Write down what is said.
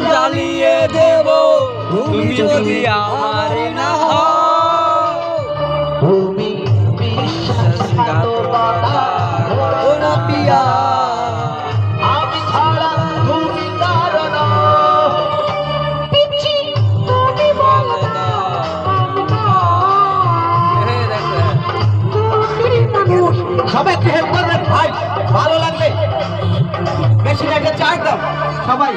জ্বালিয়ে দেব তুমি যদি আমার না হও, তুমি বিশ্বাসঘাতকতা করো না পিয়া, আমি ছাড়া তুমি কারো না। পিচ্ছি তুমি বলে না সবাই একটু হেল্প করবেন ভাই, ভালো লাগলে বেশি একটা চার দাও সবাই।